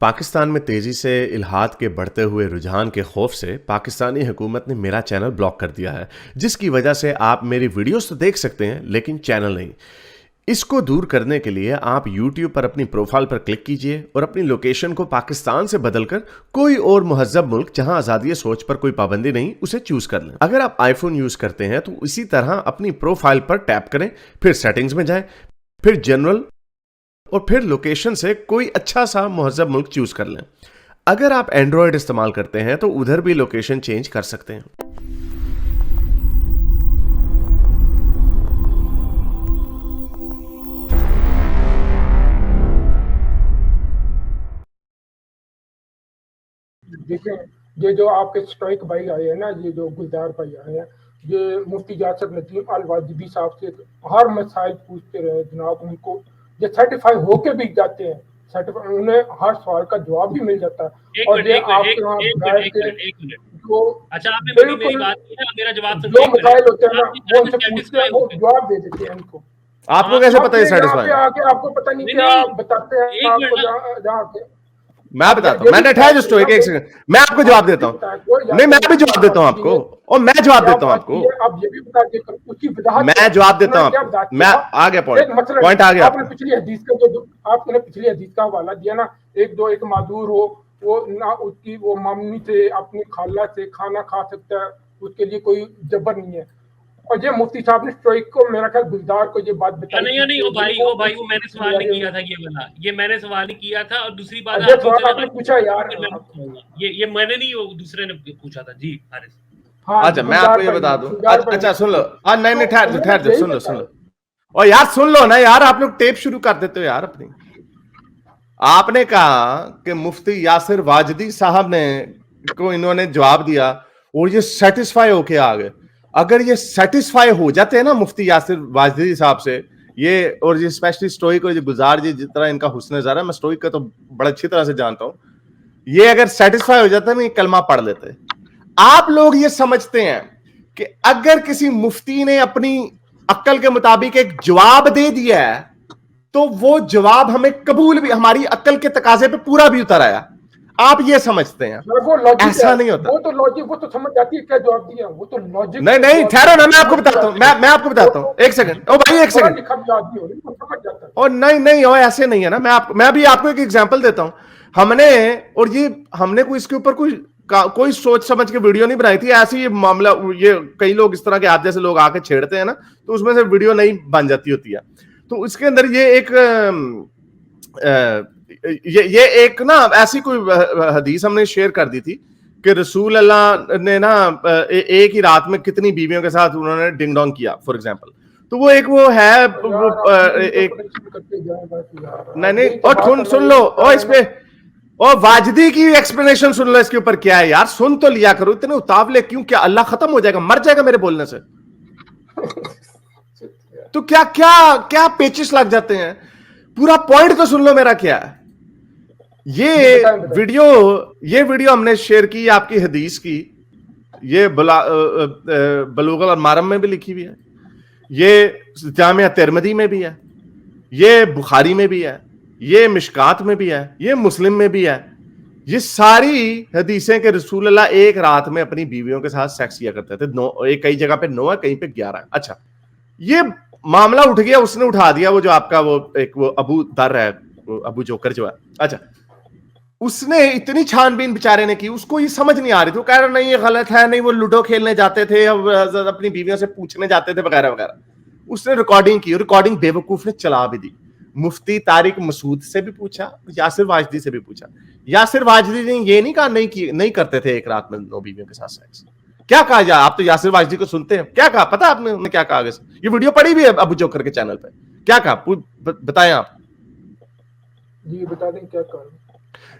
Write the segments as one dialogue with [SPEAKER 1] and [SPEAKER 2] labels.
[SPEAKER 1] پاکستان میں تیزی سے الحاد کے بڑھتے ہوئے رجحان کے خوف سے پاکستانی حکومت نے میرا چینل بلاک کر دیا ہے، جس کی وجہ سے آپ میری ویڈیوز تو دیکھ سکتے ہیں لیکن چینل نہیں۔ اس کو دور کرنے کے لیے آپ یوٹیوب پر اپنی پروفائل پر کلک کیجئے اور اپنی لوکیشن کو پاکستان سے بدل کر کوئی اور مہذب ملک جہاں آزادی سوچ پر کوئی پابندی نہیں اسے چوز کر لیں۔ اگر آپ آئی فون یوز کرتے ہیں تو اسی طرح اپنی پروفائل پر ٹیپ کریں، پھر سیٹنگز میں جائیں، پھر جنرل اور پھر لوکیشن سے کوئی اچھا سا مہذب ملک چوز کر لیں۔ اگر آپ اینڈرائیڈ استعمال کرتے ہیں تو ادھر بھی لوکیشن چینج کر سکتے ہیں۔
[SPEAKER 2] دیکھیں یہ جو آپ کے اسٹرائک بھائی آئے ہیں نا، یہ جو گلزار بھائی آئے ہیں، یہ مفتی یاسر ندیم الواجبی صاحب سے ہر مسائل پوچھتے رہے جناب، ان کو یہ سرٹیفائی ہو کے بھی جاتے ہیں، انہیں ہر سوال کا جواب بھی مل جاتا ہے۔ اور یہ آپ کے وہاں بیٹھ کے جو بالکل جو مسائل ہوتے ہیں نا وہ ان سے پوچھتے ہیں، وہ جواب دے دیتے ہیں ان کو۔
[SPEAKER 1] آپ کو کیسے پتہ ہے سیٹسفائی؟
[SPEAKER 2] یہاں پہ آ کے آپ کو پتہ نہیں کیا بتاتے ہیں آپ کو جہاں کے
[SPEAKER 1] میں بتاتا ہوں، میں نے ٹھہر جسٹو ایک سیکنڈ، میں آپ کو جواب دیتا ہوں، نہیں میں بھی جواب دیتا ہوں آپ کو، اور میں جواب دیتا ہوں آپ کو، میں جواب دیتا ہوں آپ کو، میں آگے پوائنٹ آگے
[SPEAKER 2] آپ نے پچھلی حدیث کا جو آپ نے پچھلی حدیث کا حوالہ دیا نا، ایک معذور ہو وہ نہ اس کی وہ مامنی سے اپنی خالہ سے کھانا کھا سکتا ہے، اس کے لیے کوئی جبر نہیں ہے۔ اور یہ مفتی صاحب نے اسٹرائک کو میرا خیال گلزار کو یہ بات بتائی
[SPEAKER 3] نہیں وہ بھائی وہ میں نے سوال نہیں کیا تھا، یہ والا یہ میں نے سوال نہیں کیا تھا، اور دوسری بات
[SPEAKER 2] آپ نے پوچھا یار،
[SPEAKER 3] یہ میں نے نہیں، وہ دوسرے نے پوچھا تھا۔ جی حارث،
[SPEAKER 1] اچھا میں آپ کو یہ بتا دوں، اچھا سن لو، نہیں ٹھہر جاؤ، سن لو اور یار سن لو نا یار، آپ لوگ ٹیپ شروع کر دیتے ہو یار اپنی۔ آپ نے کہا کہ مفتی یاسر واجدی صاحب نے کو انہوں نے جواب دیا اور یہ سیٹسفائی ہو کے آگئے۔ اگر یہ سیٹسفائی ہو جاتے ہیں نا مفتی یاسر واجدی صاحب سے، یہ اور یہ اسپیشلی سٹوئک اور گلزار جی جس طرح ان کا حسن ظاہر ہے، میں سٹوئک کا تو بڑا اچھی طرح سے جانتا ہوں، یہ اگر سیٹسفائی ہو جاتا ہے نا یہ کلمہ پڑھ لیتے۔ آپ لوگ یہ سمجھتے ہیں کہ اگر کسی مفتی نے اپنی عقل کے مطابق ایک جواب دے دیا ہے تو وہ جواب ہمیں قبول بھی، ہماری عقل کے تقاضے پہ پورا بھی اتر آیا، آپ یہ سمجھتے ہیں، ایسا نہیں ہوتا۔
[SPEAKER 2] وہ تو لاجک، وہ تو سمجھ جاتی ہے کیا جواب دیا، وہ تو لاجک۔
[SPEAKER 1] نہیں ٹھہرو نا، میں آپ کو بتاتا ہوں، میں آپ کو بتاتا ہوں، ایک سیکنڈ، او بھائی ایک سیکنڈ، اور نہیں ایسے نہیں ہے نا، میں بھی آپ کو ایک ایگزامپل دیتا ہوں۔ ہم نے کوئی اس کے اوپر کوئی سوچ سمجھ کے ویڈیو نہیں بنائی تھی، ایسی یہ معاملہ، یہ کئی لوگ اس طرح کے آپ جیسے لوگ آ کے چھیڑتے ہیں نا، تو اس میں سے ویڈیو نہیں بن جاتی ہوتی ہے۔ تو اس کے اندر یہ ایک نا ایسی کوئی حدیث ہم نے شیئر کر دی تھی کہ رسول اللہ نے نا ایک ہی رات میں کتنی بیویوں کے ساتھ انہوں نے ڈنگ ڈونگ کیا فار ایگزامپل، تو وہ ہے ایک نہیں، اور سن لو، اور اس پہ اور واجدی کی ایکسپلینیشن سن لو، اس کے اوپر کیا ہے یار، سن تو لیا کرو، اتنے اتاولے کیوں؟ کیا اللہ ختم ہو جائے گا، مر جائے گا میرے بولنے سے؟ تو کیا پیچس لگ جاتے ہیں؟ پورا پوائنٹ تو سن لو میرا کیا ہے۔ یہ ویڈیو ہم نے شیئر کی آپ کی حدیث کی، یہ بلوغ المارم میں بھی لکھی ہوئی ہے، یہ جامعہ ترمذی میں بھی ہے، یہ بخاری میں بھی ہے، یہ مشکات میں بھی ہے، یہ مسلم میں بھی ہے۔ یہ ساری حدیثیں کہ رسول اللہ ایک رات میں اپنی بیویوں کے ساتھ سیکس کیا کرتے تھے، کئی جگہ پہ 9 ہے، کہیں پہ 11 ہے۔ اچھا یہ معاملہ اٹھ گیا، اس نے اٹھا دیا، وہ جو آپ کا وہ ابو در ہے، ابو جوکر جو ہے، اچھا اس نے اتنی چھان بین بیچارے نے کی، اس کو یہ سمجھ نہیں آ رہی تھی، وہ کہہ رہا نہیں یہ غلط ہے، نہیں وہ لوڈو کھیلنے جاتے تھے، اپنی بیویوں سے پوچھنے جاتے تھے وغیرہ وغیرہ۔ اس نے ریکارڈنگ کی، ریکارڈنگ بے وقوف نے چلا بھی دی، مفتی طارق مسعود سے بھی پوچھا، یاسر واجدی سے بھی پوچھا۔ یاسر واجدی نے یہ نہیں کہا نہیں کرتے تھے ایک رات میں 9 بیویوں کے ساتھ سیکس۔ کیا کہا جائے؟ آپ تو یاسر واجدی کو سنتے ہیں، کیا کہا پتا آپ نے کیا کہا آگے سے؟ یہ ویڈیو پڑی بھی ہے ابو جوکر کے چینل پہ، کیا کہا بتائیں آپ؟
[SPEAKER 2] جی بتا دیں کیا کہا۔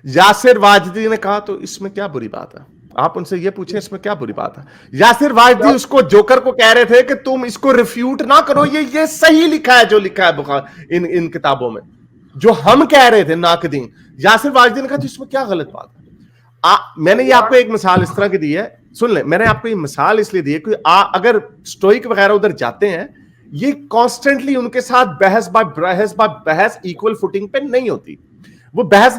[SPEAKER 1] یاسر واجدی نے کہا تو اس میں کیا بری بات ہے؟ آپ ان سے یہ پوچھیں اس میں کیا بری بات ہے؟ یاسر واجدی اس کو جوکر کو کہہ رہے تھے کہ تم اس کو ریفیوٹ نہ کرو، یہ صحیح لکھا ہے جو لکھا ہے بخاری ان کتابوں میں، جو ہم کہہ رہے تھے ناقدین۔ یاسر واجدی نے کہا تو اس میں کیا غلط بات ہے؟ میں نے یہ آپ کو ایک مثال اس طرح کی دی ہے، سن لیں، میں نے آپ کو یہ مثال اس لیے دی ہے کہ اگر سٹوئک وغیرہ ادھر جاتے ہیں، یہ کانسٹنٹلی ان کے ساتھ بحث ایکول فوٹنگ پہ نہیں ہوتی، وہ بحث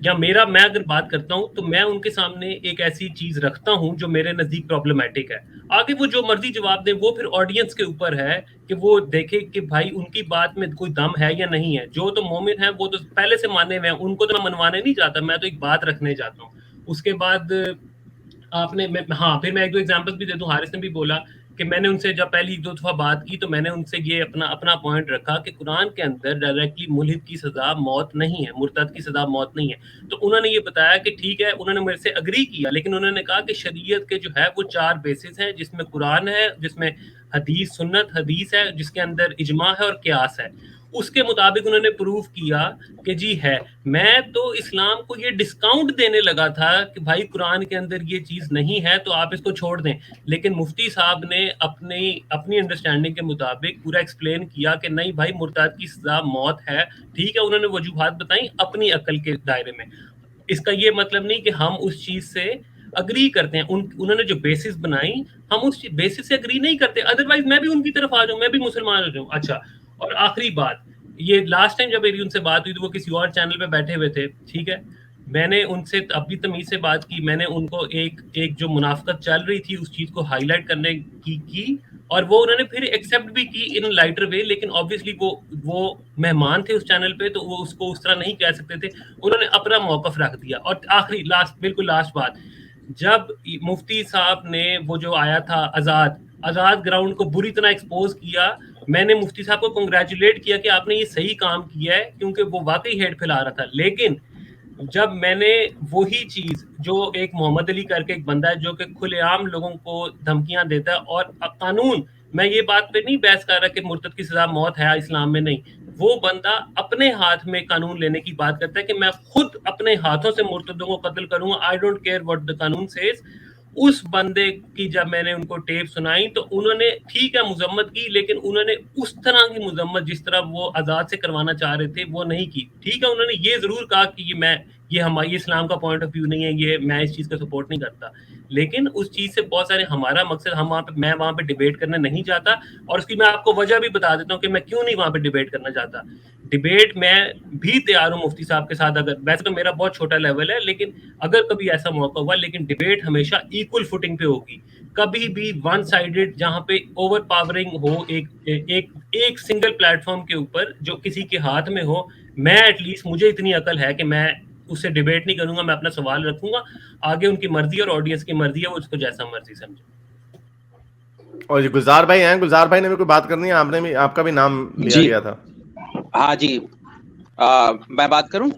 [SPEAKER 3] یا میں اگر بات کرتا ہوں تو میں ان کے سامنے ایک ایسی چیز رکھتا ہوں جو میرے نزدیک پرابلمٹک ہے. آگے وہ جو مرضی جواب دیں وہ پھر آڈینس کے اوپر ہے کہ وہ دیکھے کہ بھائی ان کی بات میں کوئی دم ہے یا نہیں ہے. جو تو مومن ہے وہ تو پہلے سے مانے ہوئے ہیں, ان کو تو میں منوانے نہیں جاتا, میں تو ایک بات رکھنے جاتا ہوں. اس کے بعد آپ نے ہاں پھر میں ایک دو ایگزامپل بھی دے دوں. حارث نے بھی بولا کہ میں نے ان سے جب پہلی دو دفعہ بات کی تو میں نے ان سے یہ اپنا پوائنٹ رکھا کہ قرآن کے اندر ڈائریکٹلی ملحد کی سزا موت نہیں ہے, مرتد کی سزا موت نہیں ہے. تو انہوں نے یہ بتایا کہ ٹھیک ہے, انہوں نے میرے سے اگری کیا, لیکن انہوں نے کہا کہ شریعت کے جو ہے وہ 4 بیسز ہیں, جس میں قرآن ہے, جس میں حدیث سنت حدیث ہے, جس کے اندر اجماع ہے اور قیاس ہے. اس کے مطابق انہوں نے پروف کیا کہ جی ہے. میں تو اسلام کو یہ ڈسکاؤنٹ دینے لگا تھا کہ بھائی قرآن کے اندر یہ چیز نہیں ہے تو آپ اس کو چھوڑ دیں, لیکن مفتی صاحب نے اپنی انڈرسٹینڈنگ کے مطابق پورا ایکسپلین کیا کہ نہیں بھائی مرتد کی سزا موت ہے. ٹھیک ہے, انہوں نے وجوہات بتائیں اپنی عقل کے دائرے میں. اس کا یہ مطلب نہیں کہ ہم اس چیز سے اگری کرتے ہیں. انہوں نے جو بیسس بنائی ہم اس بیسس سے اگری نہیں کرتے, ادروائز میں بھی ان کی طرف آ جاؤں, میں بھی مسلمان ہو جاؤں. اچھا, اور آخری بات, یہ لاسٹ ٹائم جب میری ان سے بات ہوئی تو وہ کسی اور چینل پہ بیٹھے ہوئے تھے. ٹھیک ہے, میں نے ان سے اب بھی تمیز سے بات کی. میں نے ان کو ایک جو منافقت چل رہی تھی اس چیز کو ہائی لائٹ کرنے کی اور وہ انہوں نے پھر ایکسیپٹ بھی کی ان لائٹر وے, لیکن آبویسلی وہ مہمان تھے اس چینل پہ تو وہ اس کو اس طرح نہیں کہہ سکتے تھے. انہوں نے اپنا موقف رکھ دیا. اور آخری بالکل لاسٹ بات, جب مفتی صاحب نے وہ جو آیا تھا آزاد گراؤنڈ کو بری طرح ایکسپوز کیا, میں نے مفتی صاحب کو کنگریچولیٹ کیا کہ آپ نے یہ صحیح کام کیا ہے کیونکہ وہ واقعی ہیٹ پھیلا رہا تھا. لیکن جب میں نے وہی چیز جو ایک محمد علی کر کے ایک بندہ ہے جو کہ کھلے عام لوگوں کو دھمکیاں دیتا ہے, اور قانون, میں یہ بات پہ نہیں بحث کر رہا کہ مرتد کی سزا موت ہے اسلام میں, نہیں, وہ بندہ اپنے ہاتھ میں قانون لینے کی بات کرتا ہے کہ میں خود اپنے ہاتھوں سے مرتدوں کو قتل کروں گا, I don't care what the قانون سیز. اس بندے کی جب میں نے ان کو ٹیپ سنائی تو انہوں نے ٹھیک ہے مذمت کی, لیکن انہوں نے اس طرح کی مذمت جس طرح وہ آزاد سے کروانا چاہ رہے تھے وہ نہیں کی. ٹھیک ہے, انہوں نے یہ ضرور کہا کہ یہ ہماری اسلام کا پوائنٹ آف ویو نہیں ہے, یہ میں اس چیز کا سپورٹ نہیں کرتا, لیکن اس چیز سے بہت سارے ہمارا مقصد, میں وہاں پہ ڈیبیٹ کرنے نہیں جاتا. اور اس کی میں آپ کو وجہ بھی بتا دیتا ہوں کہ میں کیوں نہیں وہاں پہ ڈیبیٹ کرنا چاہتا. ڈیبیٹ میں بھی تیار ہوں مفتی صاحب کے ساتھ, اگر ویسے تو میرا بہت چھوٹا لیول ہے, لیکن اگر کبھی ایسا موقع ہوا, لیکن ڈیبیٹ ہمیشہ ایکول فوٹنگ پہ ہوگی. کبھی بھی ون سائیڈڈ جہاں پہ اوور پاورنگ ہو ایک سنگل پلیٹ فارم کے اوپر جو کسی کے ہاتھ میں ہو, میں ایٹ لیسٹ مجھے اتنی عقل ہے کہ میں اس سے ڈیبیٹ نہیں کروں گا, میں اپنا سوال رکھوں گا, آگے ان کی مرضی اور آڈینس کی مرضی ہے, وہ اس کو جیسا مرضی سمجھے.
[SPEAKER 1] اور یہ گلزار بھائی ہیں, گلزار بھائی نے بھی کوئی بات کرنی ہے, آپ نے بھی, آپ کا بھی نام لیا گیا تھا.
[SPEAKER 4] ہاں جی, میں بات کروں؟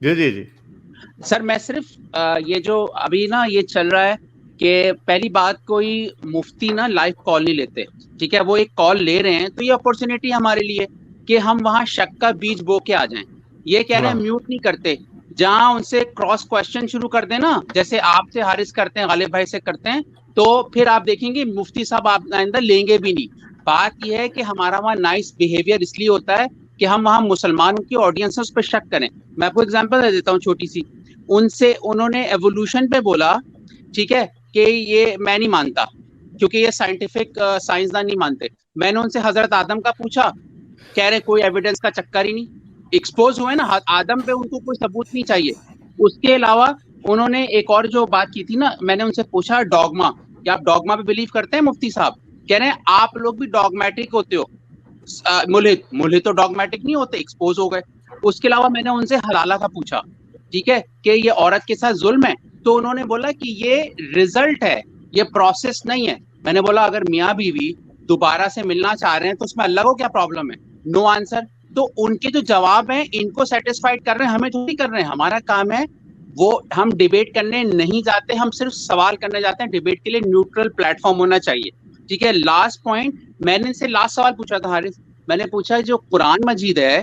[SPEAKER 1] جی جی جی
[SPEAKER 4] سر, میں صرف یہ جو ابھی نا یہ چل رہا ہے کہ پہلی بات کوئی مفتی نا لائیو کال نہیں لیتے, ٹھیک ہے, وہ ایک کال لے رہے ہیں تو یہ اپورچونیٹی ہمارے لیے کہ ہم وہاں شک کا بیج بو کے آ جائیں. یہ کہہ رہے ہیں میوٹ نہیں کرتے, جہاں ان سے کراس کوشچن شروع کر دیں نا, جیسے آپ سے حارث کرتے ہیں, غالب بھائی سے کرتے ہیں, تو پھر آپ دیکھیں گے مفتی صاحب آپ آئندہ لیں گے بھی نہیں. بات یہ ہے کہ ہمارا وہاں نائس بیہیویئر اس لیے ہوتا ہے کہ ہم وہاں مسلمانوں کی آڈینس اس پہ شک کریں. میں آپ کو ایگزامپل دے دیتا ہوں چھوٹی سی. انہوں نے ایوولوشن پہ بولا, ٹھیک ہے, کہ یہ میں نہیں مانتا کیونکہ یہ سائنٹیفک سائنسدان نہیں مانتے. میں نے ان سے حضرت آدم کا پوچھا, کہہ رہے کوئی ایویڈنس کا چکر ہی نہیں, ایکسپوز ہوئے نا آدم پہ, ان کو کوئی ثبوت نہیں چاہیے. اس کے علاوہ انہوں نے ایک اور جو بات کی تھی نا, میں نے ان سے پوچھا ڈوگما, کیا آپ ڈوگما پہ بلیو کرتے ہیں مفتی صاحب؟ کہہ رہے ہیں آپ لوگ بھی ڈوگمیٹک ہوتے ہو. ملحد تو ڈوگمیٹک نہیں ہوتے, ایکسپوز ہو گئے. اس کے علاوہ میں نے ان سے حلالہ کا پوچھا, ٹھیک ہے, کہ یہ عورت کے ساتھ ظلم ہے, تو انہوں نے بولا کہ یہ ریزلٹ ہے, یہ پروسیس نہیں ہے. میں نے بولا اگر میاں بیوی دوبارہ سے ملنا چاہ رہے ہیں تو اس میں اللہ کو کیا پرابلم ہے؟ نو آنسر. تو ان کے جو جواب ہیں ان کو سیٹسفائیڈ کر رہے ہیں, ہمیں تھوڑی کر رہے ہیں. ہمارا کام ہے وہ, ہم ڈیبیٹ کرنے نہیں جاتے, ہم صرف سوال کرنے جاتے ہیں. ڈیبیٹ کے لیے نیوٹرل پلیٹ فارم ہونا چاہیے, ٹھیک ہے. لاسٹ پوائنٹ, میں نے ان سے لاسٹ سوال پوچھا تھا حارث, میں نے پوچھا جو قرآن مجید ہے,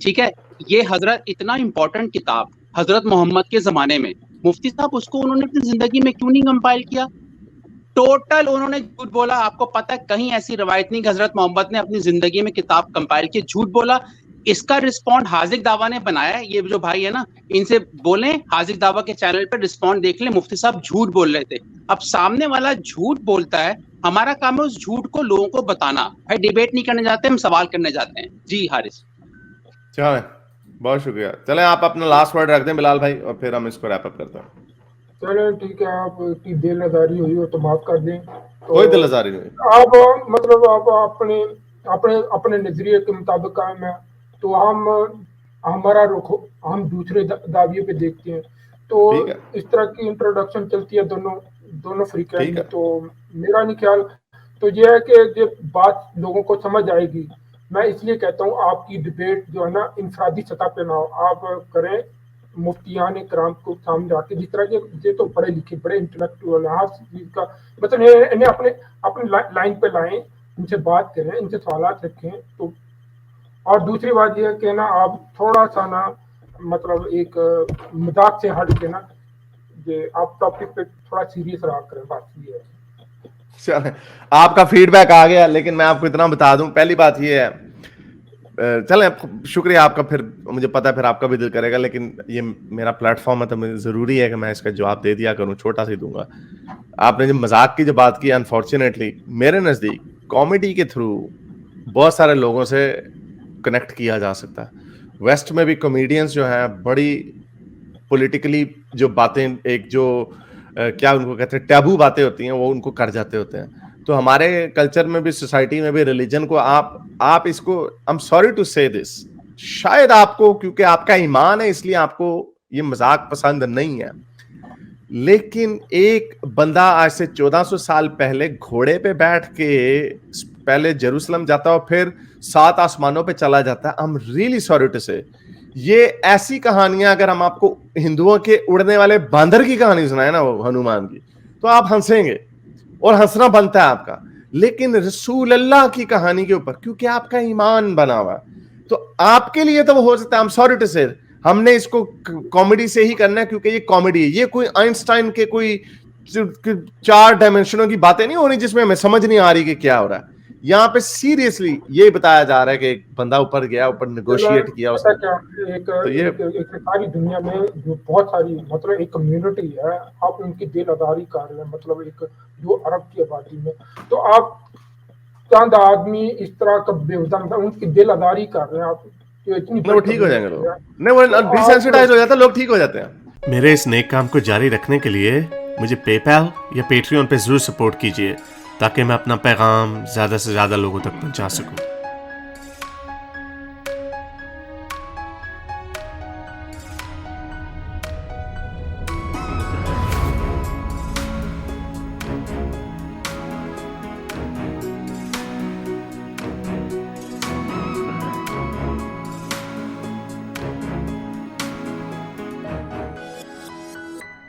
[SPEAKER 4] ٹھیک ہے, یہ حضرت اتنا امپورٹنٹ کتاب حضرت محمد کے زمانے میں, مفتی صاحب اس کو انہوں نے اپنی زندگی میں کیوں نہیں کمپائل کیا؟ ٹوٹل انہوں نے جھوٹ بولا. آپ کو پتہ ہے کہیں ایسی روایت نہیں کہ حضرت محمد نے اپنی زندگی میں کتاب کمپائل کی, جھوٹ بولا. اس کا رسپونڈ حاذق دعویٰ نے بنایا ہے. یہ جو بھائی ہے نا, ان سے بولیں حاذق دعویٰ کے چینل پہ رسپونڈ دیکھ لیں, مفتی صاحب جھوٹ بول رہے تھے. اب سامنے والا جھوٹ بولتا ہے, ہمارا کام ہے اس جھوٹ کو لوگوں کو بتانا. بھائی ڈیبیٹ نہیں کرنے جاتے, ہم سوال کرنے جاتے ہیں. جی حارث.
[SPEAKER 1] کیا ہے بہت شکریہ. چلیں آپ اپنا لاسٹ ورڈ رکھ دیں بلال بھائی, اور پھر ہم اس کو ریپ اپ کرتے ہیں.
[SPEAKER 2] چلیں ٹھیک ہے, آپ کی دل آزاری ہوئی ہو تو معاف کر دیں.
[SPEAKER 1] کوئی دل آزاری نہیں.
[SPEAKER 2] آپ مطلب آپ اپنے نظریے کے مطابق قائم ہیں, تو ہمارا رخ ہم دوسرے دعویوں پہ دیکھتے ہیں. تو
[SPEAKER 1] ٹھیک ہے.
[SPEAKER 2] اس طرح کی انٹروڈکشن چلتی ہے دونوں فریقین
[SPEAKER 1] ٹھیک
[SPEAKER 2] میں.
[SPEAKER 1] ہے.
[SPEAKER 2] تو میرا نہیں خیال تو یہ ہے کہ یہ بات لوگوں کو سمجھ آئے گی. میں اس لیے کہتا ہوں آپ کی ڈبیٹ جو ہے نا انفرادی سطح پہ نہ ہو, آپ کریں مفتیان کرام کو سامنے آ کے, جس طرح یہ تو پڑھے لکھے بڑے انٹلیکچوئل ہیں, ہر چیز کا مطلب انہیں اپنے لائن پہ لائیں, ان سے بات کریں, ان سے سوالات رکھیں. تو اور دوسری بات یہ ہے کہ نا آپ تھوڑا سا نا مطلب ایک مذاق سے ہٹ کے نا یہ آپ ٹاپک پہ تھوڑا سیریس رہا کریں. بات یہ ہے.
[SPEAKER 1] چلیں آپ کا فیڈ بیک آ گیا, لیکن میں آپ کو اتنا بتا دوں, پہلی بات یہ ہے, چلیں شکریہ آپ کا, پھر مجھے پتا ہے پھر آپ کا بھی دل کرے گا, لیکن یہ میرا پلیٹ فارم ہے تو مجھے ضروری ہے کہ میں اس کا جواب دے دیا کروں, چھوٹا سا دوں گا. آپ نے جو مذاق کی جو بات کی, انفارچونیٹلی میرے نزدیک کامیڈی کے تھرو بہت سارے لوگوں سے کنیکٹ کیا جا سکتا ہے. ویسٹ میں بھی کامیڈینز جو ہیں بڑی پولیٹیکلی جو باتیں, ایک جو کیا ان کو کہتے ہیں ٹیبو باتیں ہوتی ہیں, وہ ان کو کر جاتے ہوتے ہیں. تو ہمارے کلچر میں بھی, سوسائٹی میں بھی, ریلیجن کو آپ اس کو, I'm sorry to say this, شاید آپ کو کیونکہ آپ کا ایمان ہے اس لیے آپ کو یہ مذاق پسند نہیں ہے, لیکن ایک بندہ آج سے 1400 سال پہلے گھوڑے پہ بیٹھ کے پہلے جیروسلم جاتا ہے اور پھر 7 آسمانوں پہ چلا جاتا ہے. I'm really sorry to say, یہ ایسی کہانیاں اگر ہم آپ کو ہندوؤں کے اڑنے والے باندر کی کہانی سنائے نا, وہ ہنومان کی, تو آپ ہنسیں گے اور ہنسنا بنتا ہے آپ کا. لیکن رسول اللہ کی کہانی کے اوپر کیونکہ آپ کا ایمان بنا ہوا, تو آپ کے لیے تو وہ ہو سکتا ہے. I'm sorry to say, ہم نے اس کو کامیڈی سے ہی کرنا ہے کیونکہ یہ کامیڈی ہے. یہ کوئی آئنسٹائن کے کوئی 4 ڈائمینشنوں کی باتیں نہیں ہونی جس میں ہمیں سمجھ نہیں آ رہی کہ کیا ہو رہا ہے. یہاں پہ سیریسلی یہ بتایا جا رہا ہے کہ ایک بندہ اوپر گیا, اوپر نیگوشیٹ کیا اس نے.
[SPEAKER 2] ایک ساری دنیا میں جو بہت ساری مطلب ایک کمیونٹی ہے, آپ ان کی دل آزاری کر رہے ہیں. مطلب ایک جو عرب کی آبادی میں, تو آپ چند آدمی اس طرح کا بے وجہ ان کی دل آزاری کر رہے ہیں. آپ
[SPEAKER 1] وہ ٹھیک ہو جائیں گے لوگ, نہیں وہ ڈیسینسٹائز ہو جاتا ہے, لوگ ٹھیک ہو جاتے ہیں. میرے اس نیک کام کو جاری رکھنے کے لیے مجھے پے پیل یا پیٹریون پہ ضرور سپورٹ کیجیے تاکہ میں اپنا پیغام زیادہ سے زیادہ لوگوں تک پہنچا سکوں.